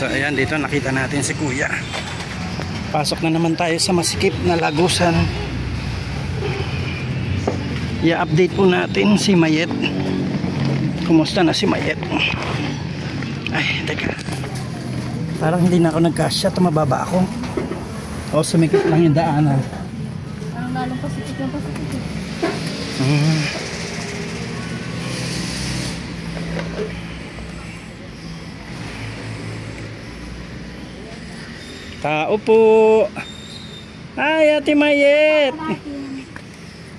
So ayan, dito nakita natin si Kuya. Pasok na naman tayo sa masikip na lagusan. I-update po natin si Mayet. Kumusta na si Mayet? Ay, teka. Parang hindi na ako nagkasya. Tumababa ako. O, sumikip lang yung daanan. Parang lalong pasipit yung pasipit. Tao po. Ay, Ate Mayet.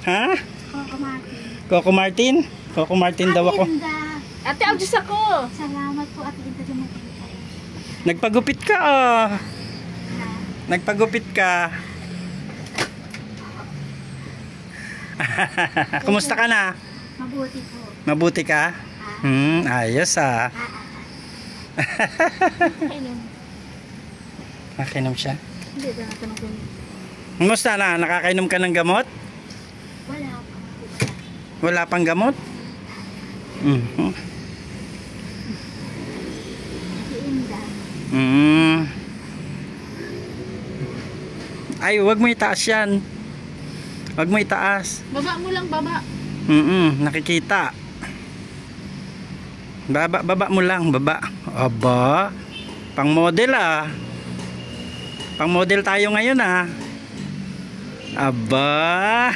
Ha? Coco Martin. Coco Martin daw ako. Ate, Diyos ako. Salamat po, Ate Inda. Nagpagupit ka, oh. Nagpagupit ka. Kumusta ka na? Mabuti po. Mabuti ka? Ayos ah. Nakainom siya? Hindi, natanong ko. Kumusta na? Nakakainom ka ng gamot? Wala po. Wala pang gamot? Ay, wag mo itaas yan. Wag mo itaas. Baba mo lang, baba. Nakikita. Baba mo lang, baba. Aba, pang model ah. Pang model tayo ngayon ah. Aba.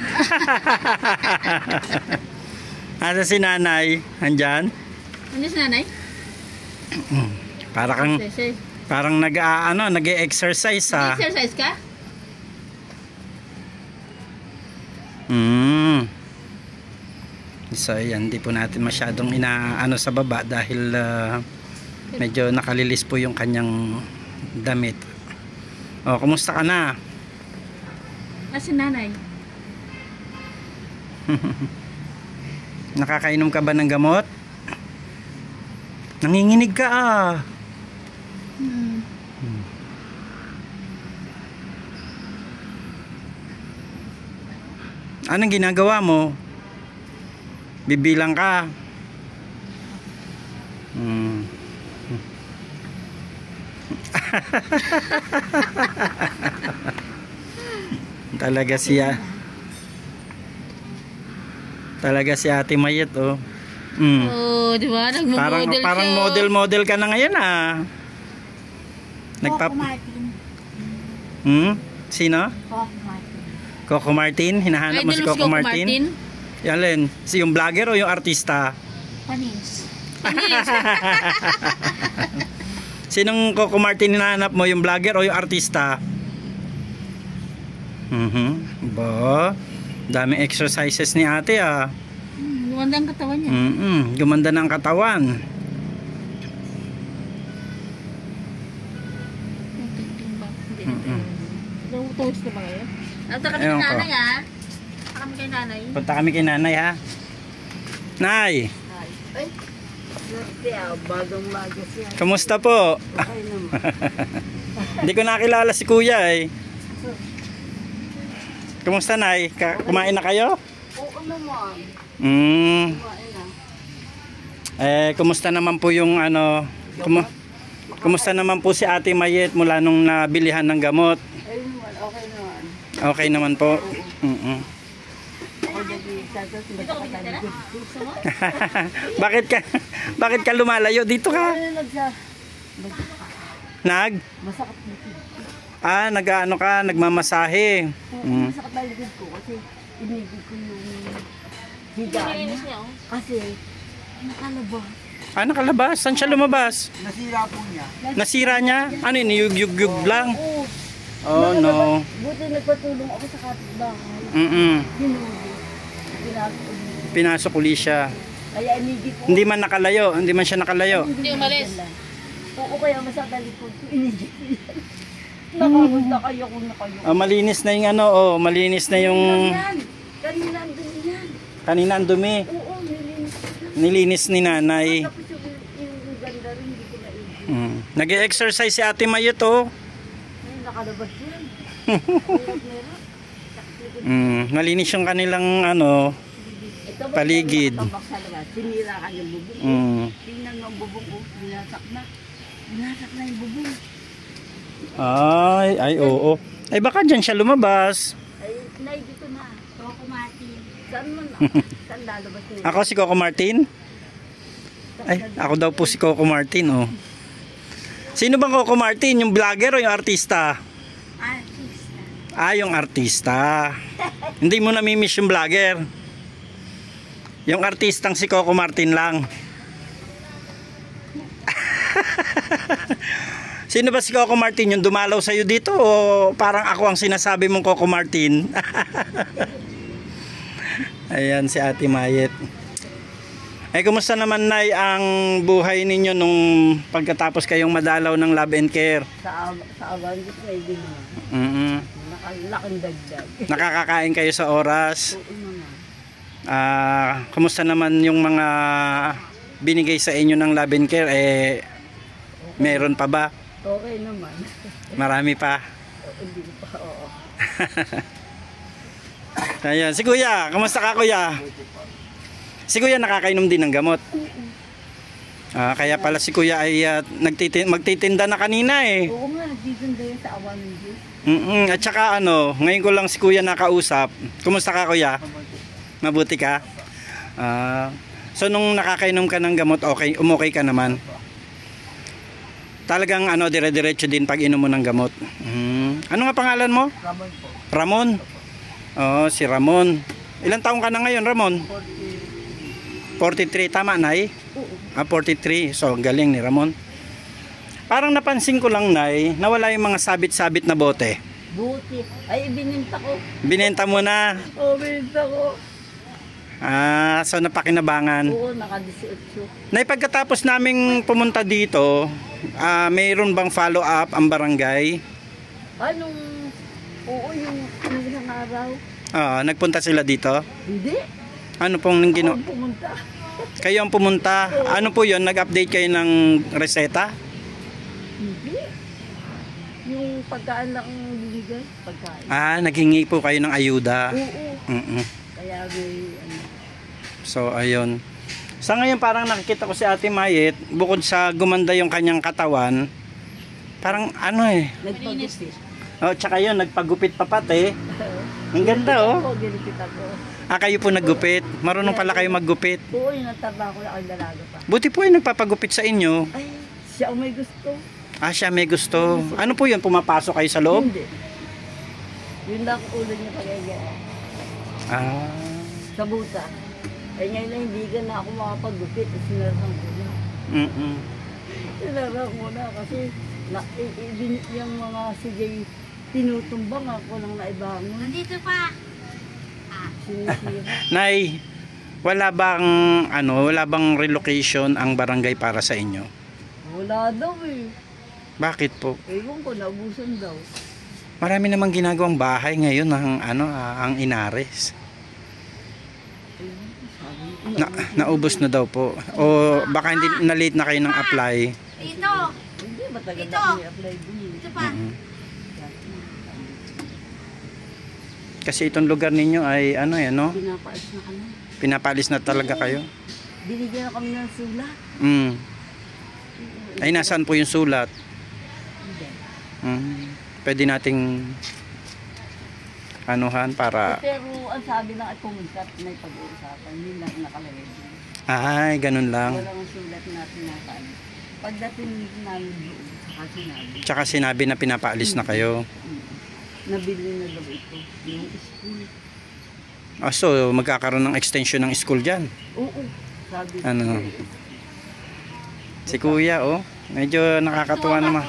Asa si nanay? Andyan? Ano si nanay? Parang nag-exercise ah. Nag-exercise ka? So yan, hindi po natin masyadong inaano sa baba dahil medyo nakalilis po yung kanyang damit. O, kumusta ka na? Si nanay. Nakakainom ka ba ng gamot? Nanginginig ka ah. Anong ginagawa mo? Bibilang ka. Talaga siya. Talaga si Ate Mayet oh. Oh, di ba? Nagmo-model siya. Parang model ka na ngayon ah. Coco Martin. Sino? Coco Martin. Coco Martin? Hinahanap mo si Coco Martin? Yan, si yung vlogger o yung artista? Panis. Sinong Coco Martin hinahanap mo? Yung vlogger o yung artista? Ba, daming exercises ni ate ah. Gumanda ang katawan niya. Gumanda na ang katawan. Tutos na ba ngayon? Punta kami kay nanay ah. Punta kami kay nanay ha. Nay! Ay! Bagang-baga siya. Kamusta po? Okay naman. Hindi ko nakilala si kuya eh. Kamusta nay? Kumain na kayo? Oo naman. Kumusta naman po yung ano? Kumusta naman po si Ate Mayet mula nung nabilihan ng gamot? Okay naman. Okay naman po. Bakit ka lumalayo? Dito ka. Nag-ano ka, nagmamasahe. Masakit na likod ko kasi inigid ko yung higaan niya. Kasi nakalabas. Nakalabas? Saan siya lumabas? Nasira po niya. Nasira niya? Ano yun? Yug-yug lang? Oh no. Buti nagpatulong ako sa kapitbahay. Pinasok uli siya. Kaya inigid ko. Hindi man nakalayo. Hindi man siya nakalayo. Hindi umalis. Oo, kaya masakit na likod ko. Inigid ko yan. Nakamunta kayo kung nakayo. Malinis na yung ano. Malinis na yung... Kanina ang dumi yan. Kanina ang dumi. Oo, nilinis. Nilinis ni nanay. Tapos yung ganda rin, hindi ko naigid. Nag-exercise si Ate Mayet oh. Nakalabas yan. Meron. Malinis yung kanilang ano, Ito ba paligid. tabak sa labas? Sinira ka yung bubong. Tingnan mo ang bubong ko. Binasak na. Binasak na yung bubong. Ay, oo. Ay baka dyan siya lumabas. Ay, nay, dito na. Coco Martin. Saan mo na? Saan lalabas niya? Ako si Coco Martin? Ay, ako daw po si Coco Martin, oh. Sino bang Coco Martin? Yung vlogger o yung artista? Artista. Ah, yung artista. Hindi mo namimiss yung vlogger. Yung artistang si Coco Martin lang. Sino ba si Coco Martin? Yung dumalaw sa'yo dito o parang ako ang sinasabi mong Coco Martin? Ayan si Ate Mayet. Ay, kumusta naman, Nay, ang buhay ninyo nung pagkatapos kayong madalaw ng Love and Care? Sa Avangis may din naman. Nakalaking dagdag. Nakakakain kayo sa oras? Oo naman. Kumusta naman yung mga binigay sa inyo ng Love and Care? Meron pa ba? Okay naman. Marami pa? Hindi pa, oo. Ayan, si Kuya, kumusta ka, Kuya? Si Kuya nakakainom din ng gamot. Kaya pala si Kuya ay magtitinda na kanina eh. Oo nga, nagtitinda yun sa Avangis. At saka ano, ngayon ko lang si Kuya nakausap. Kumusta ka, Kuya? Mabuti ka? So nung nakakainom ka ng gamot, umokay ka naman? Talagang ano, dire-diretso din pag inom mo ng gamot. Ano nga pangalan mo? Ramon po. Ramon? Oo, si Ramon. Ilang taong ka na ngayon, Ramon? 43, tama, Nay? Oo. 43. So, galing ni Ramon. Parang napansin ko lang, Nay, nawala yung mga sabit-sabit na bote. Buti. Ay, bininta ko. Binenta mo na. Oo, bininta ko. So napakinabangan. Oo, naka-18. Nay, pagkatapos naming pumunta dito, mayroon bang follow-up ang barangay? Anong, oo, yung isang araw. Nagpunta sila dito? Hindi. Ano pong Ako pumunta. Kayo ang pumunta? Ano po yun? Nag-update kayo ng reseta? Hindi. Yung pagkaan lang binigay. Pagkaan. Naghingi po kayo ng ayuda. Oo. Kaya may ano. So, ayun. Sa ngayon parang nakikita ko si Ate Mayet, bukod sa gumanda yung kanyang katawan, parang ano Nagpagupit. Tsaka yun, nagpagupit pa pati. Ang ganda, Oo, ginipit ako. Kayo po naggupit. Marunong pala kayo maggupit. Oo, yung nataba ko na ang dalaga pa. Buti po ay nagpapagupit sa inyo. Ay, siya ang may gusto. Siya may gusto. Ano po yun? Pumapasok kayo sa loob? Hindi. Yun lang ulo niya pagkaya. Sa buta. Ay ngayon na hindi ka na ako makapagupit. Sinarang ko na. Sinarang ko na kasi yung mga sige tinutumbang ako ng naibangon. Nandito pa. Sinisira. Nay, wala bang relocation ang barangay para sa inyo? Wala daw eh. Bakit po? Ewan ko, naubusan daw. Marami namang ginagawang bahay ngayon ang Inares. Naubos na daw po. O baka hindi na-late na kayo ng apply. Dito. Hindi, matagal Ito. na i-apply din. Dito pa. Kasi itong lugar ninyo ay Pinapaalis na kami. pinapaalis na talaga kayo. Binigyan na kami ng sulat. Ay, nasaan po yung sulat? Hindi. Pwede nating anuhan para... Pero ang sabi lang ay pumunta at may pag-uusapan. Hindi lang nakalagay din. Ay, ganun lang. Walang sulat natin nakaan. Pagdating namin doon, sinabi. Tsaka sinabi na pinapaalis na kayo. Nabili na daw ito. Yung school. So magkakaroon ng extension ng school dyan. Oo. Sabi Ano? Si Kuya, medyo nakakatuwa naman.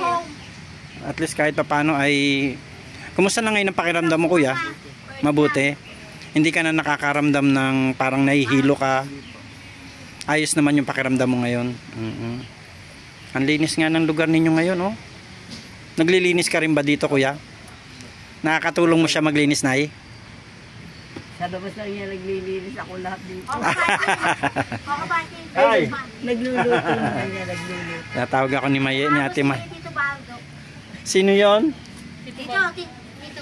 At least kahit paano ay... Kumusta na ngayon ang pakiramdam mo, Kuya? Mabuti? Hindi ka na nakakaramdam ng parang nahihilo ka? Ayos naman yung pakiramdam mo ngayon? Ang linis nga ng lugar ninyo ngayon, Naglilinis ka rin ba dito, Kuya? Nakakatulong mo siya maglinis, Nay? Sa labas lang niya naglilinis ako lahat dito. Coco Martin. Ay! Nagluluto na niya, nagluluto. Natawag ako ni Ate May. Dito ba? Sino yon? Dito. Dito.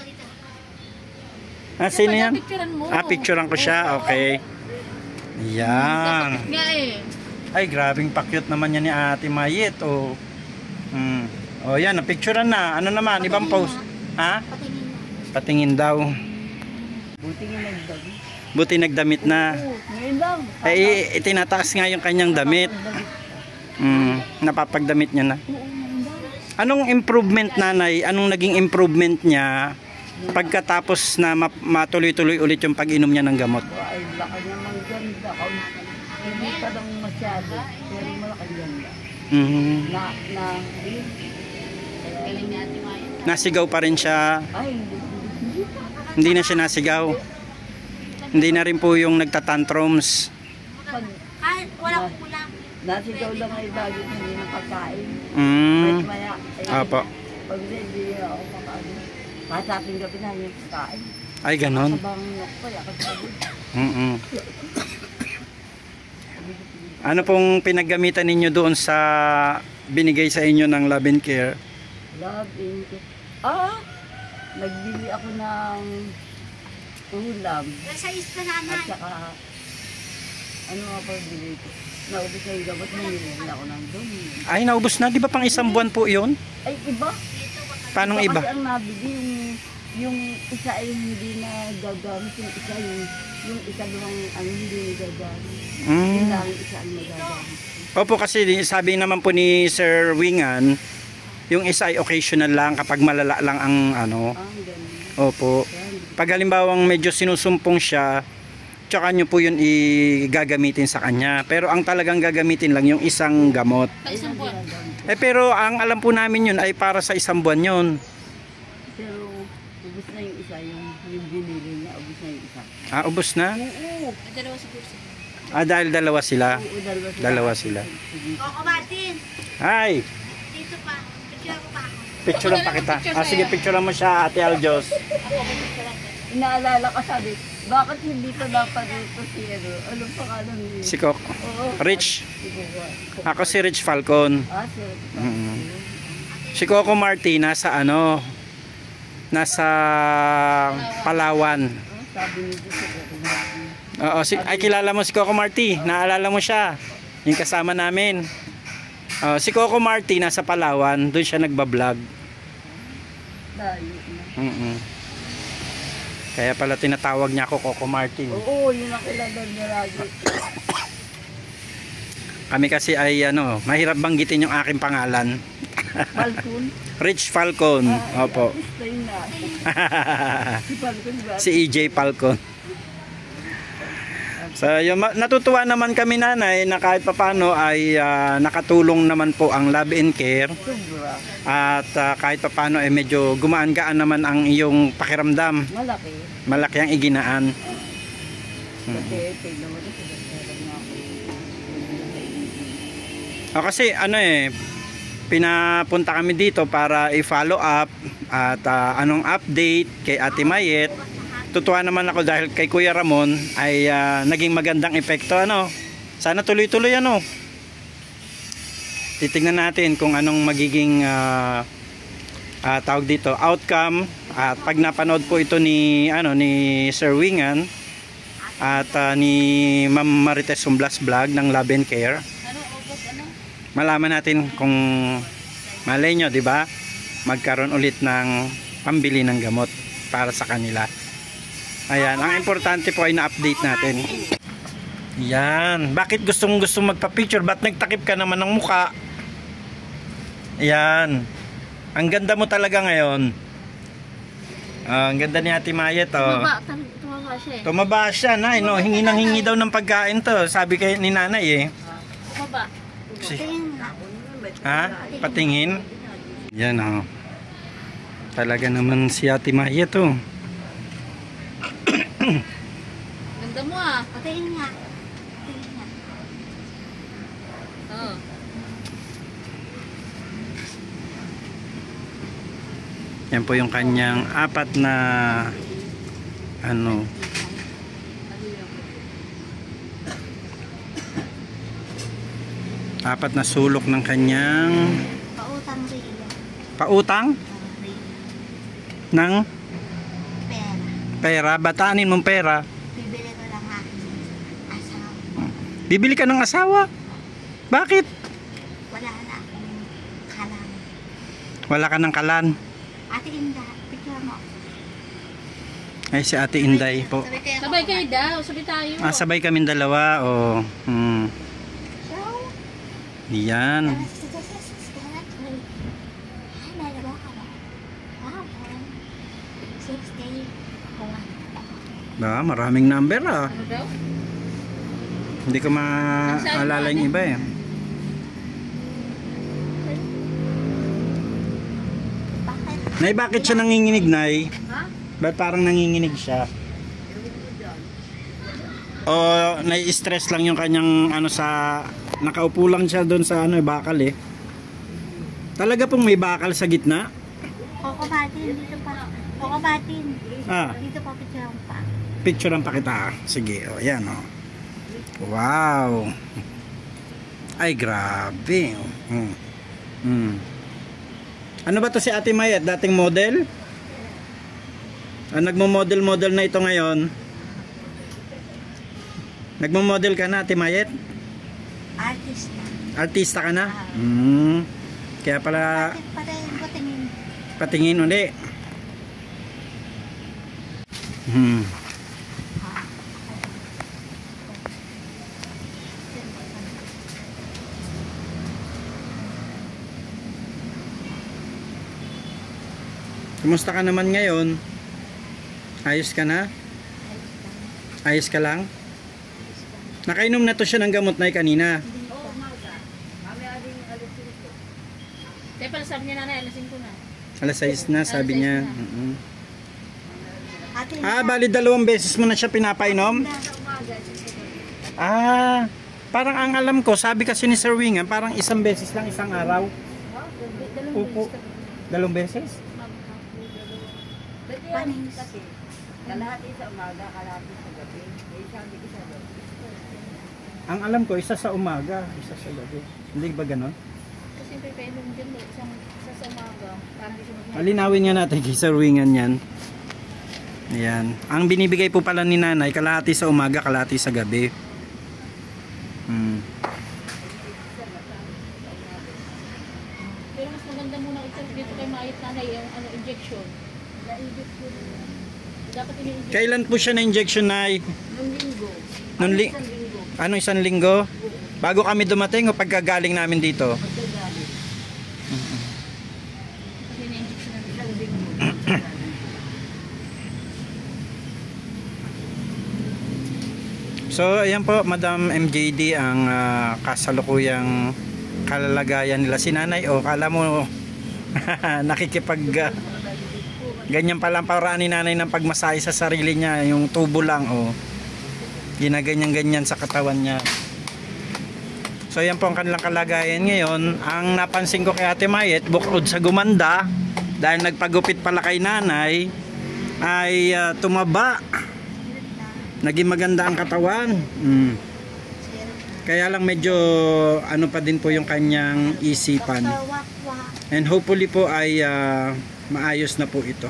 Ah, sino yan? Picturean mo. Ah, picturean ko siya. Okay. Yan. Nga eh. Ay, grabing pakyut naman yan ni Ate Mayet. Oh. Oh, yan. Napicturean na. Ano naman? Ibang post. Ha? Patingin mo. Patingin daw. Buti nga nagdami. Buti nagdamit na. Oo, ngayon lang. Eh, itinataas nga yung kanyang damit. Napapagdamit niya na. Oo, ngayon lang. Anong improvement, nanay? Anong naging improvement niya pagkatapos na matuloy-tuloy ulit yung pag-inom niya ng gamot? Ay, laki naman ganda. Hindi pa lang masyado. Pero malaki ganda. Galing ni Ate Maya. Nasigaw pa rin siya. Ay, Hindi na siya nasigaw. Hindi na rin po yung nagtatantrums. Kahit walang kulang. nasigaw lang ay lagi hindi ng pagkain. Mm. Maya, Apo. pag hindi ako makaano. Kahit sa ating gabi na yung pagkain. Ay, ganon. Sabang nakpa, yakad sabi. Ano pong pinaggamitan ninyo doon sa binigay sa inyo ng Love and Care? Love and care. Nagbili ako ng ulam. Sa isla At naman. saka, ano nga pa bili ko? Naubos na yung gamot, nangyili ako ng doon. Ay, naubos na. Di ba pang isang buwan po yun? Ay, iba. Paanong iba? Kasi ang nabili, yung isa ay hindi na gagamit, yung isa yung ikalawang ano hindi na gagamit. Yung lang isa ang nagagamit. Opo, kasi sabi naman po ni Sir Wingan, yung isa ay occasional lang kapag malala lang ang ano. Ganun. Opo. Pag halimbawang medyo sinusumpong siya, tsaka nyo po yun igagamitin sa kanya. Pero ang talagang gagamitin lang yung isang gamot. Isang buwan. Pero ang alam po namin yun ay para sa isang buwan yun. Pero ubos na yung isa, yung binili niya, ubos na yung isa. Ah, ubos na? Oo. Dalawa siguro sila. Dahil dalawa sila. Oo, Dalawa sila. Coco Martin. Hi! Dito pa. Picture ko pa ako. Picturean pa kita. Sige, picturean mo siya, Ate Aljos. Inaalala ka sabi, bakit hindi ko dapat dito si ano? Anong pangalan niya? Si Coco. Oo. Rich. Si Ako si Rich Falcon. Si Coco Marti nasa ano, nasa Palawan. Sabi niyo si Coco Martin. Oo, ay kilala mo si Coco Marti, naalala mo siya. Yung kasama namin. Si Coco Marti nasa Palawan, doon siya nagba-vlog. Layo na. Kaya pala tinatawag niya ako Coco Martin. Oo, yun ang kilala niya lagi. Kami kasi ay ano, mahirap banggitin yung aking pangalan. Falcon. Rich Falcon. Opo. Gusto yun na. Si Falcon ba? Si EJ Falcon. So, yung, natutuwa naman kami, nanay, na kahit papano ay nakatulong naman po ang Love and Care. Sobra. At kahit papano ay medyo gumaan-gaan naman ang iyong pakiramdam. Malaki. Malaki ang iginaan. Kasi tignan mo dito. Meron nga ako. Kasi ano pinapunta kami dito para i-follow up at anong update kay Ate Mayet. Tutuwa naman ako dahil kay Kuya Ramon ay naging magandang epekto ano. Sana tuloy-tuloy ano. Titingnan natin kung anong magiging tawag dito, outcome at pag napanood po ito ni Sir Wingan at ni Ma'am Marites Sumblas Vlog ng Love and Care. Malaman natin kung malay nyo, di ba? Magkaroon ulit ng pambili ng gamot para sa kanila. Ayan, ang importante po ay na-update natin. Yan, bakit gustong magpa-picture? Ba't nagtakip ka naman ng muka? Ayan, ang ganda mo talaga ngayon. Ang ganda ni Ate Mayet, oh. Tumaba siya eh. Tumaba siya, nay, no? Hingi ng hingi daw ng pagkain to. Sabi kay ni nanay Tumaba. Tingin nga. Ha? Patingin? Yan, oh. Talaga naman si Ate Mayet, oh. Ganda mo ah. Patingin nga. Patingin nga. Oo. Yan po yung kanyang apat na ano, apat na sulok ng kanyang Pautang rin. pautang ng Pera. Pera? Bataanin mong pera? Bibili ko lang aking asawa. Bibili ka ng asawa? Bakit? Wala na akong kalam. Wala ka ng kalan? Ate Inda, picture mo. Ay, si Ate Inday po. Sabay kayo daw, sabay tayo. Sabay kaming dalawa. Oh. So, Yan. Maraming number ah. Ano daw? Hindi ko maalala yung iba eh. Nay, bakit siya nanginginig, Nay? Ha? Ba't parang nanginginig siya? O nai-stress lang yung kanyang ano sa... Nakaupo lang siya doon sa ano, bakal eh. Talaga pong may bakal sa gitna? Kokobatin, dito pa. Kokobatin. Dito pa picture pa. Picture ang pakita. Sige, o yan o. Wow. Ay, grabe. Ano ba to si Ate Mayet? Dating model? Nagmo-model na ito ngayon. Nagmo-model ka na, Ate Mayet? Artista. Artista ka na? Kaya pala Patingin. patingin ulit. Kumusta ka naman ngayon? Ayos ka na? Ayos ka lang? Nakainom na to siya ng gamot na kanina. Oo, umaga. Mamaya din alas 5. Kaya pala sabi niya nanay, alas 5 na. Alas 6 na, sabi Alas 6 niya. na. Ate Inda. Bali 2 beses mo na siya pinapainom? Sa umaga, Parang ang alam ko, sabi kasi ni Sir Wingan, parang 1 beses lang isang araw. Upo. 2 beses? Panis. Kasi, kalahati sa umaga, kalahati sa gabi. Sabi ko sa gabi. Ang alam ko, isa sa umaga, isa sa gabi. Hindi ba ganon? Kasi pipainom din mo, isa sa umaga. Parang hindi siya Malinawin nga natin kay Sir Wingan yan. Ayan. Ang binibigay po pala ni nanay, kalahati sa umaga, kalahati sa gabi. Pero mas maganda muna ito dito kay Mayet nanay, yung injection. Dapat ini-injection. Kailan po siya na-injection, Nay? Nung linggo. Nung Isang linggo. Ano, 1 linggo? Bago kami dumating o pagkagaling namin dito? Pagkagaling. Kasi na-injection ng isang linggo. So, ayan po, Madam MJD, ang kasalukuyang kalalagayan nila. Si nanay, kala mo nakikipag... ganyan palang paraan ni nanay ng pagmasahe sa sarili niya, yung tubo lang, ginaganyan-ganyan sa katawan niya. So, ayan po ang kanilang kalagayan ngayon. Ang napansin ko kay Ate Mayet, bukod sa gumanda, dahil nagpagupit pala kay nanay, ay tumaba. Naging maganda ang katawan. Kaya lang medyo ano pa din po yung kanyang isipan. And hopefully po ay maayos na po ito.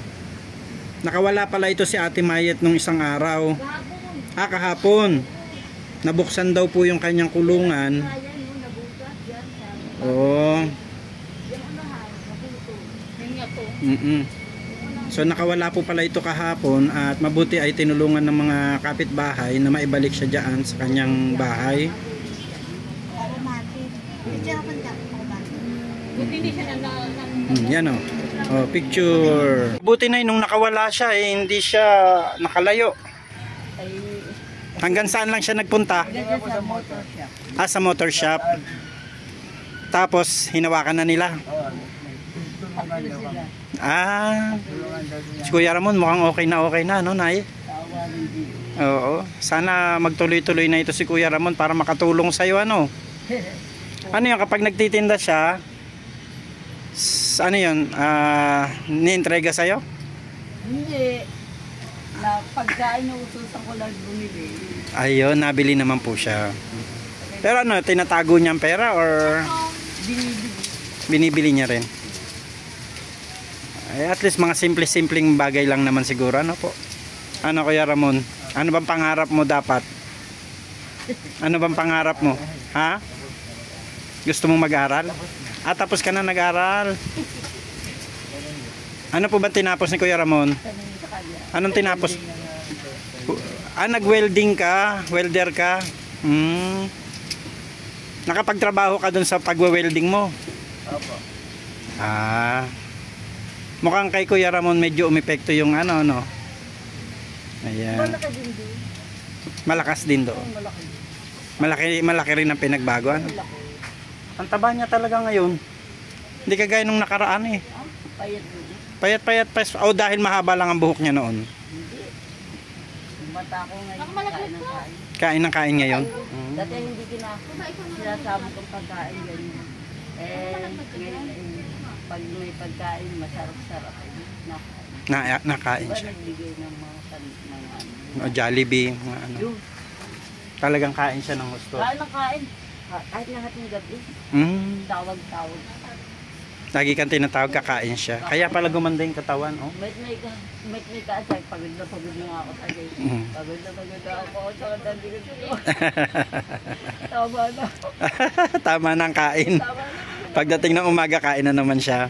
Nakawala pala ito si Ate Mayet nung isang araw. Kahapon. Nabuksan daw po yung kanyang kulungan. So nakawala po pala ito kahapon at mabuti ay tinulungan ng mga kapitbahay na maibalik siya diyan sa kanyang bahay. Hindi siya Yan picture. Buti na nung nakawala siya hindi siya nakalayo. Hanggang saan lang siya nagpunta? sa motor shop. Sa motor shop. Tapos hinawakan na nila. Si Kuya Ramon mukhang okay na, no, Nay? Oo. Sana magtuloy-tuloy na ito si Kuya Ramon para makatulong sa'yo, ano? Ano yun, kapag nagtitinda siya, ano yun, ni-entrega sa'yo? Hindi. Na pagkain na utusan ko lang bumili. Ayun, nabili naman po siya. Pero ano, tinatago niya ang pera or binibili niya rin? At least mga simple-simpleng bagay lang naman siguro, ano po? Ano Kuya Ramon? Ano bang pangarap mo dapat? Ano bang pangarap mo? Ha? Gusto mong mag-aral? Tapos ka na nag-aral. Ano po ba tinapos ni Kuya Ramon? Anong tinapos? Nag-welding ka? Welder ka? Nakapagtrabaho ka dun sa pagwe-welding mo? Opo. Mukhang kay Kuya Ramon medyo umepekto yung ano, no? Ayan. Malaki din doon. Malakas din doon. Malaki rin ang pinagbago, ano? Ang taba niya talaga ngayon. Hindi kagaya nung nakaraan eh. Payat doon. Payat. O dahil mahaba lang ang buhok niya noon. Hindi. Mata ko ngayon kain ng kain. Kain ng kain ngayon? Dati hindi sinasama kong pagkain ganyan. Ngayon pag may pagkain masarap-sarap Nakain diba siya. nagbigay ng mga Jollibee, mga ano. Yun. Talagang kain siya ng gusto. Kain ng kain. Kahit lahat ng gabi. Tawag-tawag. Lagi kang tinatawag, kakain siya. Kaya pala gumanda yung katawan, oh. May kaasay. Pagod na nga ako tagay. Pagod na ako. Saka dandi ko dito. Tama na. Tama na ang kain. Pagdating ng umaga, kain na naman siya.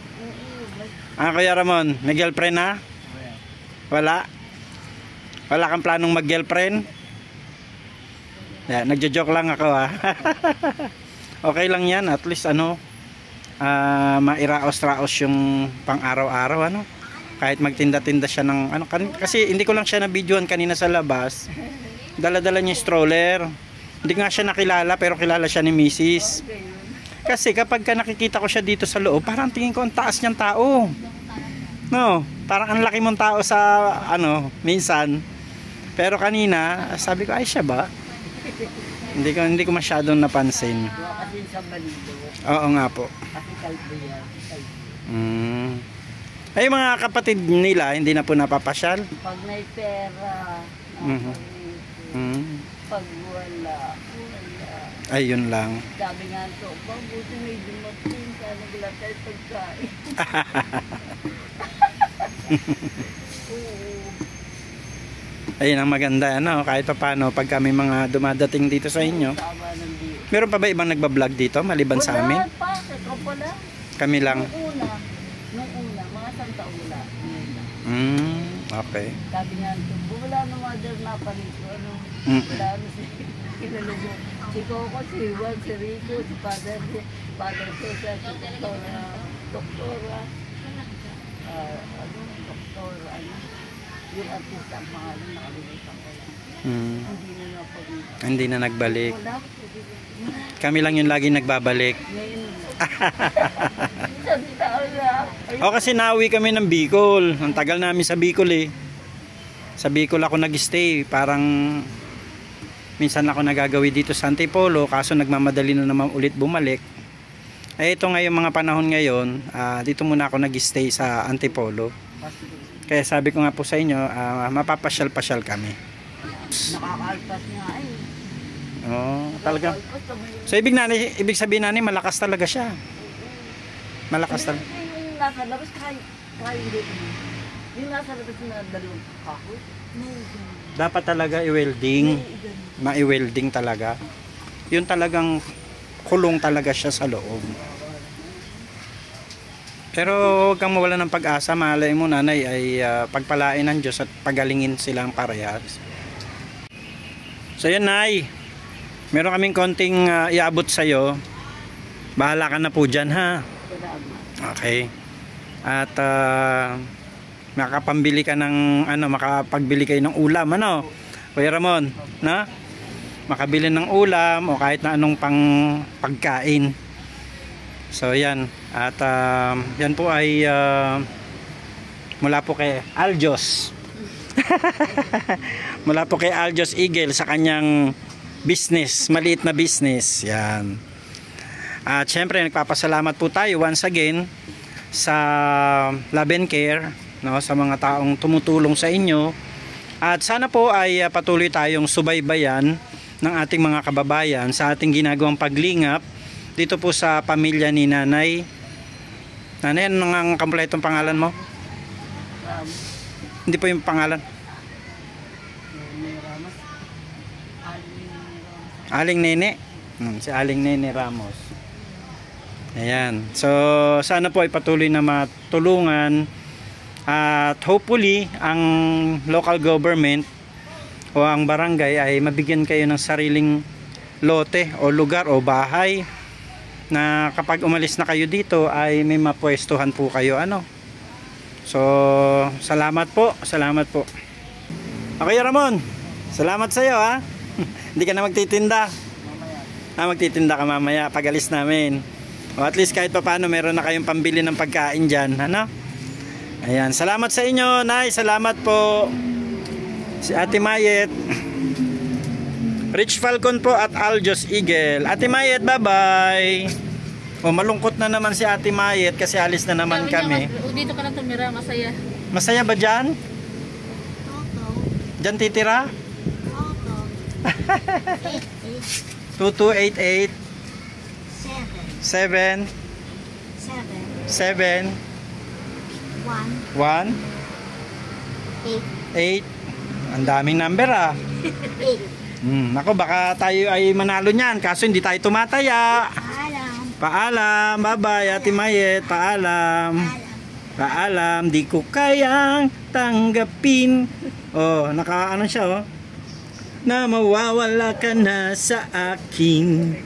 Kuya Ramon, may girlfriend na? Wala? Wala kang planong mag-girlfriend? Nagjo-joke lang ako, ha. Okay lang yan, at least ano, mairaos-raos yung pang-araw-araw, ano. Kahit magtinda-tinda siya ng ano, kasi hindi ko lang siya na-videoan kanina sa labas. Dala-dala niya stroller. Hindi nga siya nakilala, pero kilala siya ni Mrs. Kasi kapag nakikita ko siya dito sa loob, parang tingin ko ang taas niyang tao. No, parang ang laki mong tao sa ano, minsan. Pero kanina, sabi ko, ay siya ba? Hindi ko masyadong napansin. Kasi sa balido. Oo nga po. Kasi kalbo yan. Ay mga kapatid nila, hindi na po napapasyal? Pag may pera, pag wala. Ayun lang. Sabi nga ito, buti may dumating ka, nagla tayo pagkain. Ayun ang maganda, ano, kahit pa paano pag kami mga dumadating dito sa inyo. Meron pa ba ibang nagbablog dito maliban sa amin? Wala pa, wala. Kami lang. Nung una, mga Santa Ula. Okay. Sabi nga ito, wala na mother na pa rito, ano, wala na si Kilalubo. Si Coco, si Juan, si Rico, si Father Cesar, si Doktora, yung artista ang pangalan, nakalimutan ko lang. Hindi na nagbalik. Kami lang yung lagi nagbabalik. O kasi nauwi kami ng Bicol. Ang tagal namin sa Bicol eh. Sa Bicol ako nag-stay. Parang minsan ako nagagawi dito sa Antipolo, kaso nagmamadali na naman ulit bumalik. Ito ngayon mga panahon ngayon, dito muna ako nag-stay sa Antipolo. Kaya sabi ko nga po sa inyo, mapapasyal-pasyal kami. Nakakaalpas nga eh. Talaga. So ibig sabihin nani, malakas talaga siya. Malakas talaga. Yung nasa labas, kaya hindi. Yung nasa labas na dalawang kahoy. Dapat talaga i-welding. Ma-welding talaga. Yun talagang kulong talaga siya sa loob. Pero huwag kang mawala ng pag-asa. Malay mo nanay ay pagpalain ng Diyos at pagalingin silang parehas. So yan nay, meron kaming konting iabot sa'yo. Bahala ka na po dyan ha. Okay. At makapambili ka ng ano, makapagbili kayo ng ulam, ano? Kuya Ramon, na? Makabili ng ulam o kahit na anong pagkain. So yan. At yan po ay mula po kay Aljos. Mula po kay Aljos Eagle sa kanyang business, maliit na business. Yan. At syempre nagpapasalamat po tayo once again sa Love and Care, no, sa mga taong tumutulong sa inyo. At sana po ay patuloy tayong subaybayan ng ating mga kababayan sa ating ginagawang paglingap dito po sa pamilya ni Nanay. Nanay, ano ang kompletong pangalan mo? Hindi po yung pangalan. Aling Nene. Si Aling Nene Ramos. Ayan. So, sana po ay patuloy na matulungan at hopefully ang local government o ang barangay ay mabigyan kayo ng sariling lote o lugar o bahay na kapag umalis na kayo dito ay may mapwestuhan po kayo So, salamat po. Salamat po. Okay, Ramon. Salamat sa iyo ha. Hindi ka na magtitinda. Magtitinda ka mamaya pag alis namin. O at least kahit pa paano meron na kayong pambili ng pagkain dyan. Ayan. Salamat sa inyo, Nay. Salamat po. Si Ate Mayet. Rich Falcon po at Aljos Eagle. Ate Mayet, bye-bye. Malungkot na naman si Ate Mayet kasi alis na naman kami. Dito ka lang tumira, masaya. Masaya ba dyan? Dyan titira? 2288 7 1 8. Ang daming number Ako baka tayo ay manalo niyan kaso hindi tayo tumataya. Paalam. Bye bye Ate Mayet. Paalam. Di ko kayang tanggapin. Naka siya na mawawala ka na sa akin.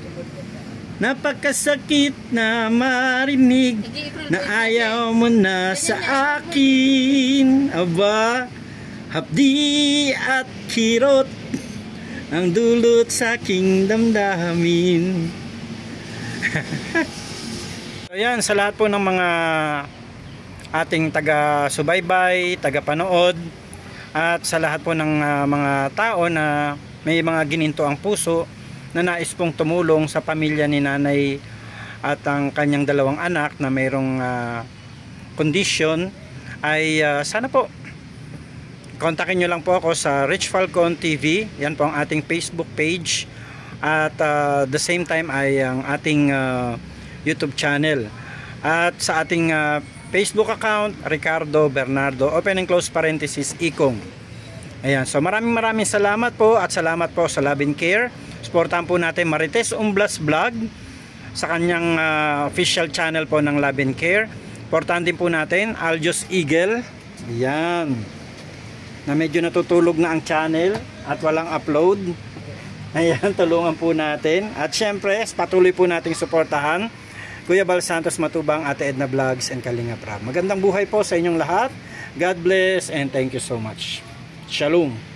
Napakasakit na marinig na ayaw mo na sa akin. Aba, hapdi at kirot ang dulot sa aking damdamin. So yan, sa lahat po ng mga ating taga-subaybay, taga-panood, at sa lahat po ng mga tao na may mga gininto ang puso na nais pong tumulong sa pamilya ni nanay at ang kanyang 2 anak na mayroong kondisyon ay sana po kontakin nyo lang po ako sa Rich Falcon TV. Yan po ang ating Facebook page at the same time ay ang ating YouTube channel at sa ating Facebook account Ricardo Bernardo open and close parenthesis Ikong. Ayan, so maraming salamat po at salamat po sa Love and Care. Suportahan po natin Marites Umblas Vlog sa kanyang official channel po ng Love and Care. Suportahan din po natin Aljos Eagle. Ayan, na medyo natutulog na ang channel at walang upload. Ayan, tulungan po natin. At syempre, patuloy po nating suportahan Kuya Bal Santos Matubang, Ate Edna Vlogs and Kalinga Prab. Magandang buhay po sa inyong lahat. God bless and thank you so much. Shalom.